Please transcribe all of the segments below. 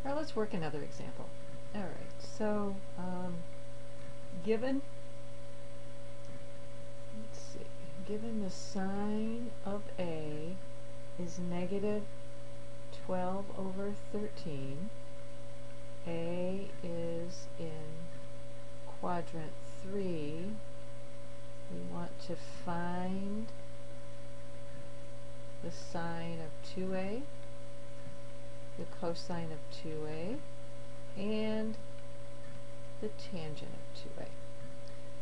All right, let's work another example. All right, so given, let's see, given the sine of A is negative 12 over 13, A is in quadrant 3, we want to find the sine of 2A, the cosine of 2A, and the tangent of 2A.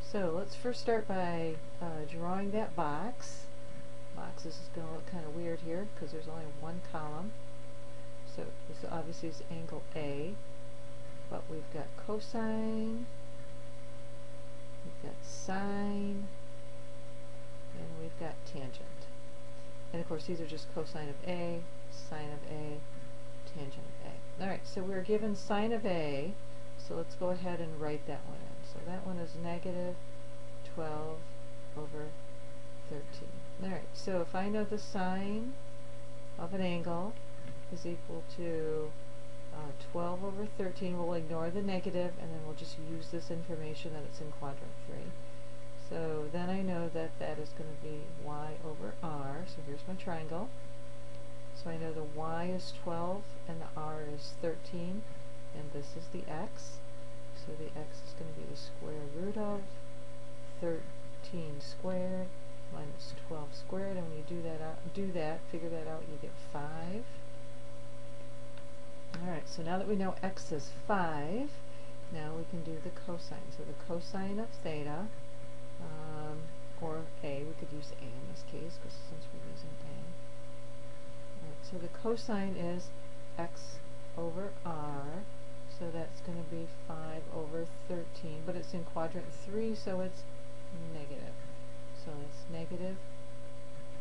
So let's first start by drawing that box. Box, this is going to look kind of weird here because there's only one column. So this obviously is angle A, but we've got cosine, we've got sine, and we've got tangent. And of course these are just cosine of A, sine of A, tangent of A. Alright, so we're given sine of A, so let's go ahead and write that one in. So that one is negative 12 over 13. Alright, so if I know the sine of an angle is equal to 12 over 13, we'll ignore the negative and then we'll just use this information that it's in quadrant 3. So then I know that that is going to be y over r. So here's my triangle. So I know the y is 12 and the r is 13, and this is the x. So the x is going to be the square root of 13 squared minus 12 squared, and when you figure that out, you get 5. Alright, so now that we know x is 5, now we can do the cosine. So the cosine of theta, or A, we could use A in this case, because since we're using A. Alright, so the cosine is x over r, so that's going to be 5 over 13, but it's in quadrant 3, so it's negative. So it's negative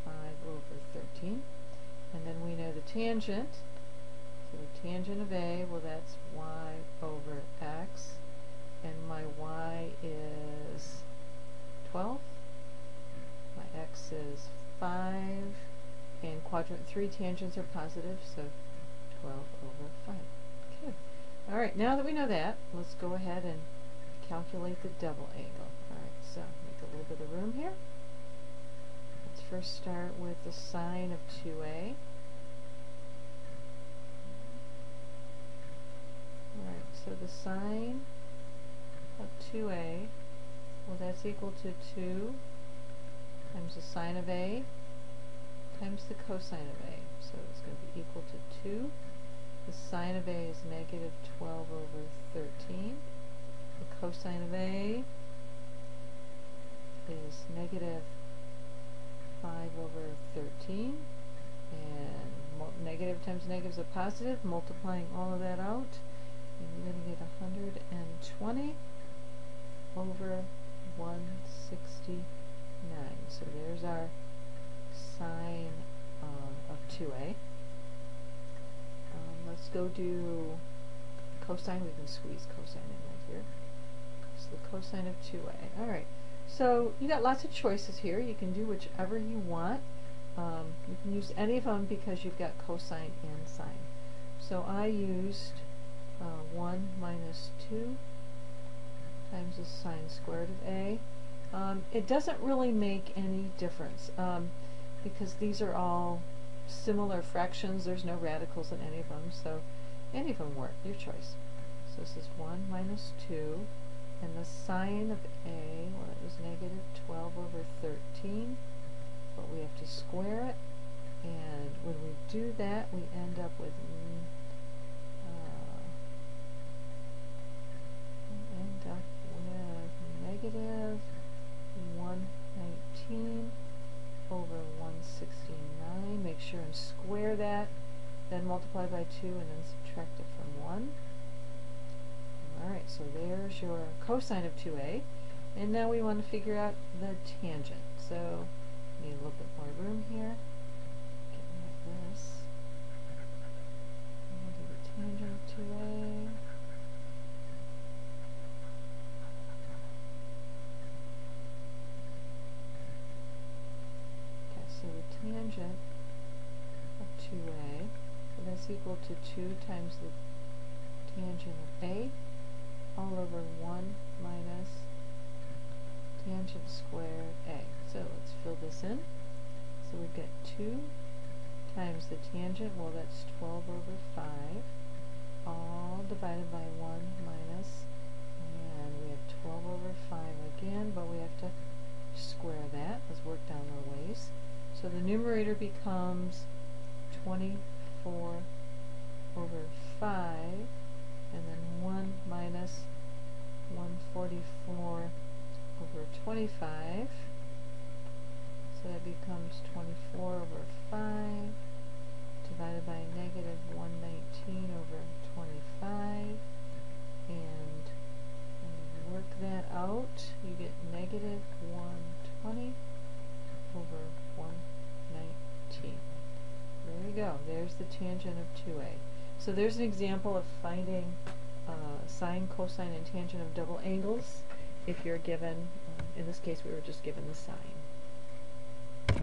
5 over 13. And then we know the tangent. So the tangent of A, well, that's y over x, and my y is 12. My x is 5, and quadrant 3 tangents are positive, so 12 over 5. Okay. All right, now that we know that, let's go ahead and calculate the double angle. All right, so make a little bit of room here. Let's first start with the sine of 2A. Alright, so the sine of 2A, well, that's equal to 2 times the sine of A times the cosine of A. So it's going to be equal to 2. The sine of A is negative 12 over 13. The cosine of A is negative 5 over 13. And negative times negative is a positive, multiplying all of that out. And you're going to get 120 over 169. So there's our sine of 2A. Let's go do cosine. We can squeeze cosine in right here. So the cosine of 2A. Alright, so you got lots of choices here. You can do whichever you want. You can use any of them because you've got cosine and sine. So I used 1 minus 2 times the sine squared of A. It doesn't really make any difference because these are all similar fractions. There's no radicals in any of them, so any of them work, your choice. So this is 1 minus 2, and the sine of A, well, it was negative 12 over 13, but we have to square it, and when we do that, we end up with negative 119 over 169. Make sure and square that, then multiply by 2, and then subtract it from 1. Alright, so there's your cosine of 2A. And now we want to figure out the tangent. So we need a little bit more room here. Get rid of this. And we'll do the tangent of 2A. So the tangent of 2A, so that's equal to 2 times the tangent of A all over 1 minus tangent squared A. So let's fill this in. So we've got 2 times the tangent, well that's 12 over 5, all divided by 1 minus, and we have 12 over 5 again, but we have to square that. Let's work down our ways. So the numerator becomes 24 over 5, and then 1 minus 144 over 25. So that becomes 24 over 5 divided by negative 119 over 25. And when you work that out, you get negative 120 over 119. There you go. There's the tangent of 2A. So there's an example of finding sine, cosine, and tangent of double angles if you're given, in this case we were just given the sine.